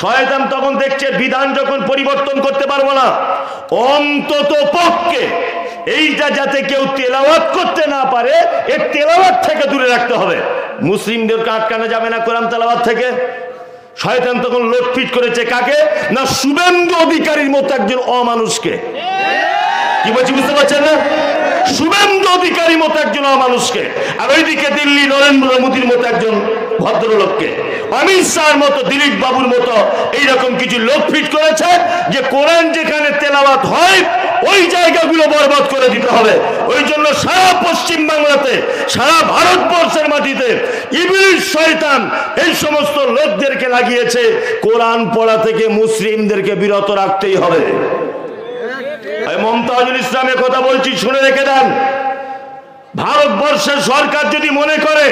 শয়তান তখন দেখছে বিধান যখন পরিবর্তন করতে পারবো না, অন্তত পক্ষে এইটা যাতে কেউ তেলাওয়াত করতে না পারে, এর তেলাওয়াত থেকে দূরে রাখতে হবে। মুসলিমদেরকে আটকানো যাবে না কোরআন তেলাওয়াত থেকে। শয়তান তখন লোটফিট করেছে কাকে না, শুভেন্দু অধিকারীর মতো একজন অমানুষকে। কি বলছি বুঝতে পারছেন না? শুভেন্দু অধিকারীর মতো একজন অমানুষকে, আর ওইদিকে দিল্লি নরেন্দ্র মোদীর মতো একজন ভদ্রলোককে, অমিত শাহর মতো, দিলীপ বাবুর মতো এইরকম কিছু লোক ফিট করেছে যে কোরআন যেখানে তেলাওয়াত হয় ওই জায়গাগুলো বরবাদ করে দিতে হবে। ওই জন্য সারা পশ্চিম বাংলাতে, সারা ভারতবর্ষের মাটিতে ইবলিস শয়তান এই সমস্ত লোকদেরকে লাগিয়েছে কোরআন পড়া থেকে মুসলিমদেরকে বিরত রাখতেই হবে। মমতাজুল ইসলামের কথা বলছি, শুনে রেখে দেন। ভারতবর্ষের সরকার যদি মনে করে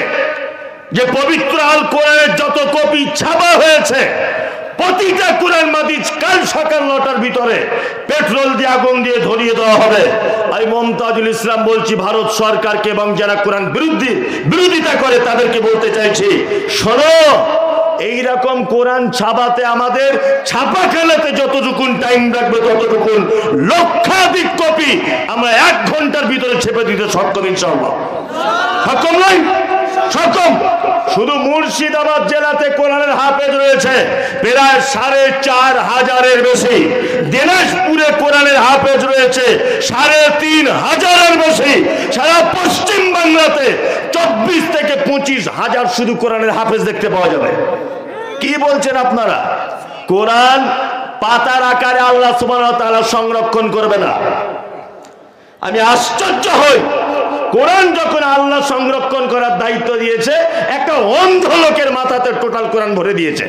যে পবিত্র আল কোরআনের যত কপি ছাপা হয়েছে প্রতিটা কোরআন মাজিদ কাল সকাল 9টার ভিতরে পেট্রোল দিয়ে আগুন দিয়ে ধরিয়ে দেওয়া হবে, আমি মমতাজুল ইসলাম বলছি ভারত সরকারকে এবং যারা কোরআন বিরোধিতা করে তাদেরকে বলতে চাইছি, শোনো, এইরকম কোরআন ছাপাতে আমাদের ছাপাখানাতে যতটুকুন টাইম লাগবে ততটুকুন লক্ষাধিক কপি আমরা 1 ঘন্টার ভিতরে ছেপে দিতে সক্ষম ইনশাআল্লাহ। সক্ষম নয়? সক্ষম। শুধু মুর্শিদাবাদ জেলাতে কোরআনের হাফেজ রয়েছে প্রায় 4500-এর বেশি। দিনাজপুরে কোরআনের হাফেজ রয়েছে 3500-এর বেশি। সারা পশ্চিম বাংলাতে 24 থেকে 25,000 শুধু কোরআনের হাফেজ দেখতে পাওয়া যাবে। কি বলছেন আপনারা? কোরআন পাতার আকারে আল্লাহ সুবহানাহু ওয়া তাআলা সংরক্ষণ করবে না। আমি আশ্চর্য হই, কোরআন যখন আল্লাহ সংরক্ষণ করার দায়িত্ব দিয়েছে, একটা অন্ধ লোকের মাথাতে টোটাল কোরআন ভরে দিয়েছে।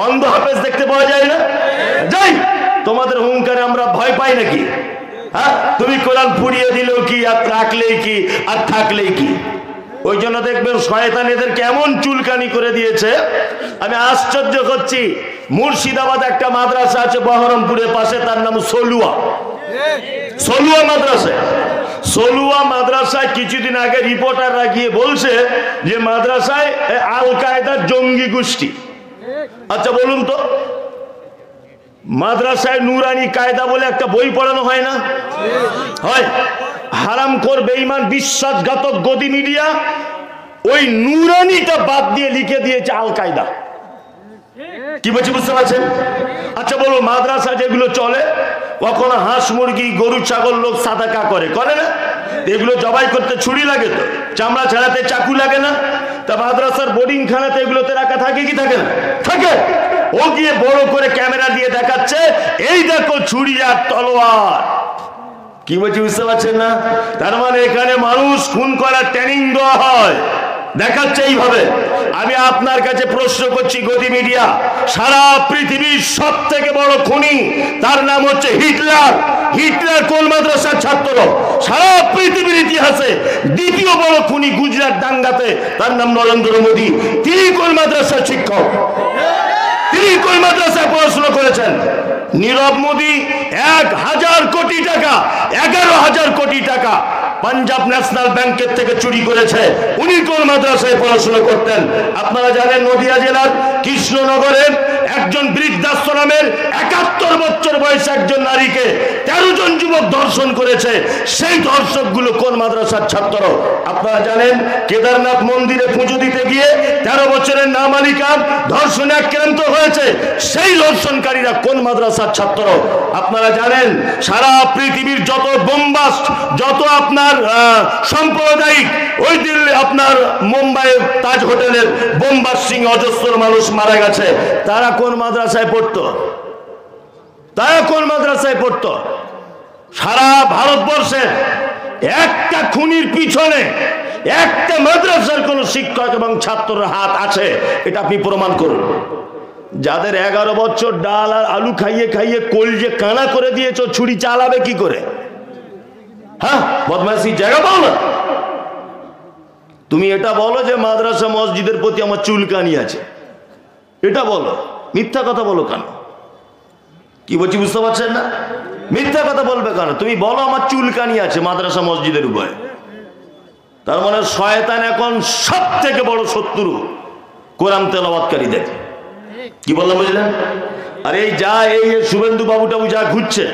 অন্ধ হাফেজ দেখতে পাওয়া যায় না? যাই, তোমাদের হুঙ্কারে আমরা ভয় পাই নাকি? হ্যাঁ, তুমি কোরআন পুড়িয়ে দিলেও কি, আর রাখলেই কি, আর থাকলেই কি? ওই জন্য দেখবেন শয়তান এদের কেমন চুলকানি করে দিয়েছে। আমি আশ্চর্য হচ্ছি, মুর্শিদাবাদ একটা মাদ্রাসা আছে বহরমপুরের পাশে, তার নাম সলুয়া মাদ্রাসা। সলুয়া মাদ্রাসায় কিছুদিন আগে রিপোর্টাররা গিয়ে বলছে যে মাদ্রাসায় আল কায়দার জঙ্গি গোষ্ঠী। আচ্ছা বলুন তো, মাদ্রাসায় নুরানি কায়দা বলে একটা বই পড়ানো হয় না? হয়। হারামখোর বেঈমান বিশ্বাসঘাতক গদি মিডিয়া ওই নুরানিটা বাদ দিয়ে লিখে দিয়েছে আল কায়দা। কি বলছি বুঝতে পারছেন? আচ্ছা বলুন, মাদ্রাসা যেগুলো চলে কখনো হাঁস মুরগি গরু ছাগল লোক সাদাকা করে না? এগুলো জবাই করতে ছুরি লাগে, তো চামড়া ছাড়াতে চাকু লাগে না? তা মাদ্রাসার বোর্ডিং খানাতে এগুলোতে রাখা থাকে কি থাকে না? থাকে। ও গিয়ে বড় করে ক্যামেরা দিয়ে দেখাচ্ছে, এই দেখো ছুরি আর তলোয়ার। কি বলছি বুঝতে পারছেন না? তার মানে এখানে মানুষ খুন করার ট্রেনিং দেওয়া হয়, দেখাচ্ছে এইভাবে। আমি আপনার কাছে প্রশ্ন করছি, গদি মিডিয়া, সারা পৃথিবীর সব থেকে বড় খুনি তার নাম হচ্ছে হিটলার। হিটলার কোন মাদ্রাসার ছাত্র? সারা পৃথিবীর ইতিহাসে দ্বিতীয় বড় খুনি গুজরাট দাঙ্গাতে, তার নাম নরেন্দ্র মোদী। তিনি কোন মাদ্রাসার শিক্ষক? তিনি কোন মাদ্রাসায় পড়াশোনা করেছেন? নীরব মোদী 1000 কোটি টাকা, 11,000 কোটি টাকা পাঞ্জাব ন্যাশনাল ব্যাংকের থেকে চুরি করেছে। উনি কোন মাদ্রাসায় পড়াশোনা করতেন? আপনারা জানেন নদিয়া জেলার কৃষ্ণনগরের একজন বৃদ্ধাশ্রমের 71 বছর বয়সে একজন নারীকে 13 জন যুবক ধর্ষণ করেছে। সেই ধর্ষকগুলো কোন মাদ্রাসার ছাত্র? আপনারা জানেন কেদারনাথ মন্দিরে পুজো দিতে গিয়ে 13 বছরের নাবালিকা ধর্ষণে আক্রান্ত হয়েছে। সেই ধর্ষণকারীরা কোন মাদ্রাসার ছাত্র? আপনারা জানেন সারা পৃথিবীর যত বোমবাস্ট, যত আপনার সাম্প্রদায়িক, ওই দিল্লি আপনার মুম্বাইয়ের তাজ হোটেলের বোমবাস্টিং অজস্র মানুষ মারা গেছে, তারা কোন মাদ্রাসায় পড়তো? তারা কোন মাদ্রাসায় পড়তো? সারা ভারতবর্ষের একটা খুনির পিছনে একটা মাদ্রাসার কোন শিক্ষক এবং ছাত্রের হাত আছে, এটা আপনি প্রমাণ করুন। যাদের 11 বছর ডাল আর আলু খাইয়ে খাইয়ে কলজে কানা করে দিয়েছ, ছুরি চালাবে কি করে? হ্যাঁ, বদমাইশি জায়গা পাও না। তুমি এটা বলো যে মাদ্রাসা মসজিদের প্রতি আমার চুলকানি আছে, এটা বলো। মিথ্যা কথা বলো কেন? কি বলছি বুঝতে পারছেন না? মিথ্যা কথা বলবে কেন? তুমি বলো আমার চুলকানি আছে মাদ্রাসা মসজিদের উপরে। তার মানে শয়তান এখন সব থেকে বড় শত্রু কোরআন তেলাওয়াতকারীদের। কি বললাম বুঝলেন? আর এই যা এই শুভেন্দু বাবু টাবু যা ঘুরছে,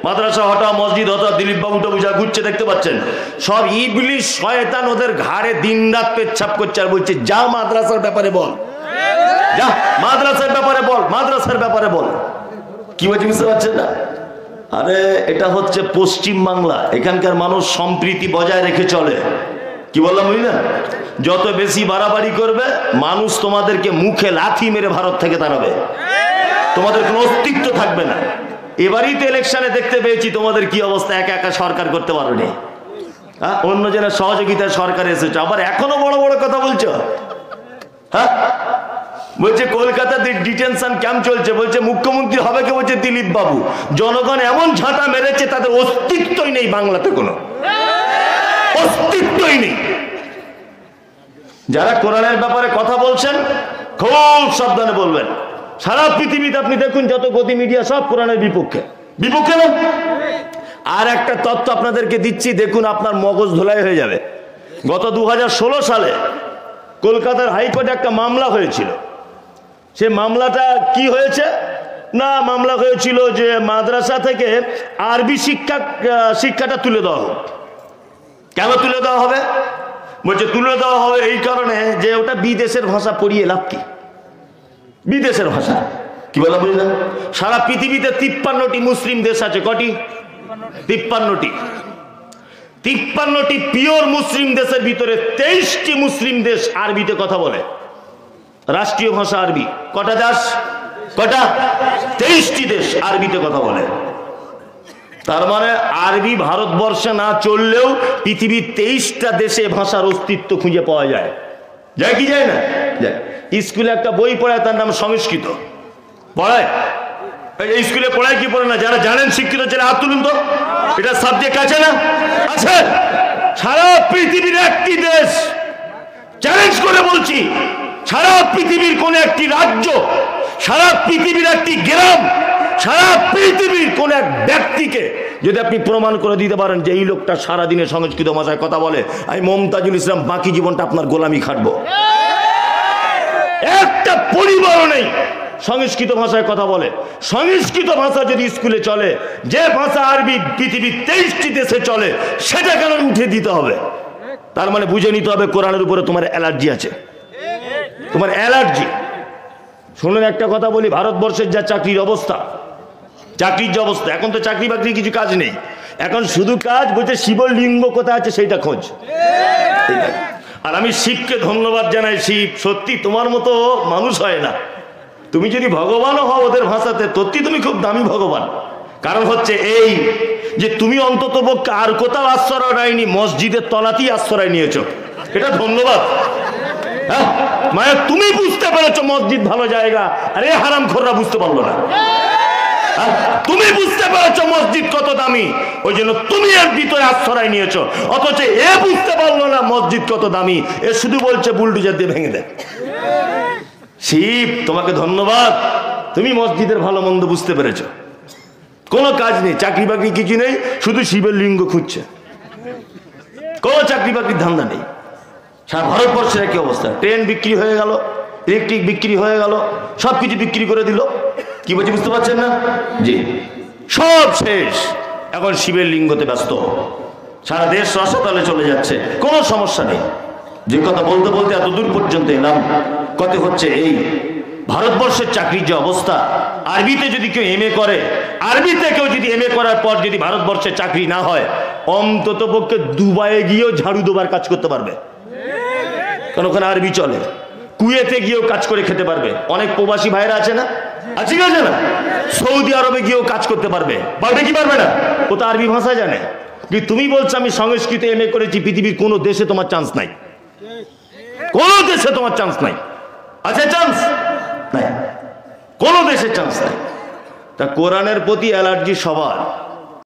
মাদ্রাসা হটা, মসজিদ হটা, দিলীপ বাবু টাবু যা ঘুরছে দেখতে পাচ্ছেন, সব ইবলিশ শয়তান ওদের ঘাড়ে দিনরাত পেচ্ছাপ করছে আর বলছে যা মাদ্রাসার ব্যাপারে বল, যা মাদ্রাসার ব্যাপারে বল, মাদ্রাসার ব্যাপারে বল। কি বলছি বুঝতে পারছেন না? আরে এটা হচ্ছে পশ্চিম বাংলা, এখানকার মানুষ সম্প্রীতি বজায় রেখে চলে। কি বললাম বুঝলেন? যত বেশি বাড়াবাড়ি করবে মানুষ তোমাদেরকে মুখে লাথি মেরে ভারত থেকে তাড়াবে, তোমাদের কোনো অস্তিত্ব থাকবে না। এবারই তো ইলেকশনে দেখতে পেয়েছি তোমাদের কি অবস্থা, একা একা সরকার করতে পারোনি, হ্যাঁ অন্য জনের সহযোগিতায় সরকার এসেছে, আবার এখনো বড় বড় কথা বলছো। হ্যাঁ বলছে কলকাতাতে ডিটেনশন ক্যাম্প চলছে, বলছে মুখ্যমন্ত্রী হবে কে, বলছে দিলীপ বাবু। জনগণ এমন ঝাঁটা মেরেছে তাদের অস্তিত্বই নেই, বাংলাতে কোনো অস্তিত্বই নেই। যারা কোরআনের ব্যাপারে কথা বলছেন খুব সাবধানে বলবেন। সারা পৃথিবীতে আপনি দেখুন যত গতি মিডিয়া সব কোরআনের বিপক্ষে, বিপক্ষে না। আর একটা তথ্য আপনাদেরকে দিচ্ছি, দেখুন আপনার মগজ ধোলাই হয়ে যাবে। গত 2016 সালে কলকাতার হাইকোর্টে একটা মামলা হয়েছিল। সে মামলাটা কি হয়েছে না, মামলা হয়েছিল যে মাদ্রাসা থেকে আরবি শিক্ষাটা তুলে দেওয়া হোক। কেন তুলে দেওয়া হবে? বলছে তুলে দেওয়া হবে এই কারণে যে ওটা বিদেশের ভাষা, পড়িয়ে লাভ কি, বিদেশের ভাষা। কি বলা বুঝলেন? সারা পৃথিবীতে 53টি মুসলিম দেশ আছে। কটি? 53টি। 53টি পিওর মুসলিম দেশের ভিতরে 23টি মুসলিম দেশ আরবিতে কথা বলে, রাষ্ট্রীয় ভাষা আরবি। কটা দেশ? কটা? 23টি দেশ আরবিতে কথা বলে। তার মানে আরবি ভারতবর্ষে না চললেও পৃথিবীর 23টা দেশে ভাষার অস্তিত্ব খুঁজে পাওয়া যায়। যায় কি যায় না? যায়। স্কুলে একটা বই পড়ায়, তার নাম সংস্কৃত। পড়ায় এই স্কুলে পড়ায় কি পড়ে না? যারা জানেন শিক্ষিত ছেলে হাত তুলুন তো। এটা সাবজেক্ট আছে না? আছে। সারা পৃথিবীর একটি দেশ, চ্যালেঞ্জ করে বলছি, সারা পৃথিবীর কোন একটি রাজ্য, সারা পৃথিবীর একটি গ্রাম, সারা পৃথিবীর কোন এক ব্যক্তিকে যদি আপনি প্রমাণ করে দিতে পারেন যে এই লোকটা সারাদিনে সংস্কৃত ভাষায় কথা বলে, আমি মমতাজুল ইসলাম বাকি জীবনটা আপনার গোলামি খাটবো। একটা পরিবারও নেই সংস্কৃত ভাষায় কথা বলে। সংস্কৃত ভাষা যদি স্কুলে চলে, যে ভাষা আরবি পৃথিবীর 23টি দেশে চলে, সেটা কেন উঠে দিতে হবে? তার মানে বুঝে নিতে হবে কোরআনের উপরে তোমার অ্যালার্জি আছে, তোমার অ্যালার্জি। শুনুন একটা কথা বলি, ভারতবর্ষের যা চাকরির অবস্থা, চাকরির যে অবস্থা, এখন তো চাকরি বাকরি কিছু কাজ নেই, এখন শুধু কাজ বলছে শিবলিঙ্গ কোথায় আছে সেইটা খোঁজ। আর আমি শিবকে ধন্যবাদ জানাই, শিব সত্যি তোমার মতো মানুষ হয় না। তুমি যদি ভগবানও হও ওদের ভাষাতে, সত্যি তুমি খুব দামি ভগবান। কারণ হচ্ছে এই যে তুমি অন্তত পক্ষে আর কোথাও আশ্রয় নেয়নি, মসজিদের তলাতেই আশ্রয় নিয়েছো, এটা ধন্যবাদ। হ্যাঁ মানে তুমি বুঝতে পেরেছো মসজিদ ভালো জায়গা, আরে হারামখোররা বুঝতে পারলো না। তুমি বুঝতে পেরেছো মসজিদ কত দামি, ওই জন্য তুমি এর ভিতরে আশ্রয় নিয়েছো। অথচ এ বুঝতে পারলো না মসজিদ কত দামি, এ শুধু বলছে বুলডোজার দিয়ে ভেঙে দেয়। শিব তোমাকে ধন্যবাদ, তুমি মসজিদের ভালো মন্দ বুঝতে পেরেছো। কোনো কাজ নেই, চাকরি বাকরি কিছু নেই, শুধু শিবের লিঙ্গ খুঁজছে, কোনো চাকরি বাকরির ধান্দা নেই। সারা ভারতবর্ষের একই অবস্থা। ট্রেন বিক্রি হয়ে গেল, ইলেকট্রিক বিক্রি হয়ে গেল, সব কিছু বিক্রি করে দিল। কি বলছি বুঝতে পারছেন না? জি, সব শেষ। এখন শিবের লিঙ্গতে ব্যস্ত, সারা দেশ রসাতলে চলে যাচ্ছে, কোনো সমস্যা নেই। যে কথা বলতে বলতে এত দূর পর্যন্ত এলাম, কত হচ্ছে এই ভারতবর্ষের চাকরির যে অবস্থা, আরবিতে যদি কেউ এমএ করে, আরবিতে কেউ যদি এমএ করার পর যদি ভারতবর্ষে চাকরি না হয়, অন্তত পক্ষে দুবাইয়ে গিয়েও ঝাড়ু দেবার কাজ করতে পারবে, কারণ ওখানে আরবি চলে। কুয়েতে গিয়েও কাজ করে খেতে পারবে, অনেক প্রবাসী ভাইরা আছে না, আছে না, সৌদি আরবে গিয়েও কাজ করতে পারবে। পারবে কি পারবে না? ও তো আরবি ভাষা জানে। কিন্তু তুমি বলছো আমি সংস্কৃত এমএ করেছি, পৃথিবীর কোনো দেশে তোমার চান্স নাই, কোনো দেশে তোমার চান্স নাই। আছে চান্স নাই, কোনো দেশে চান্স নাই। তা কোরআনের প্রতি অ্যালার্জি সবার।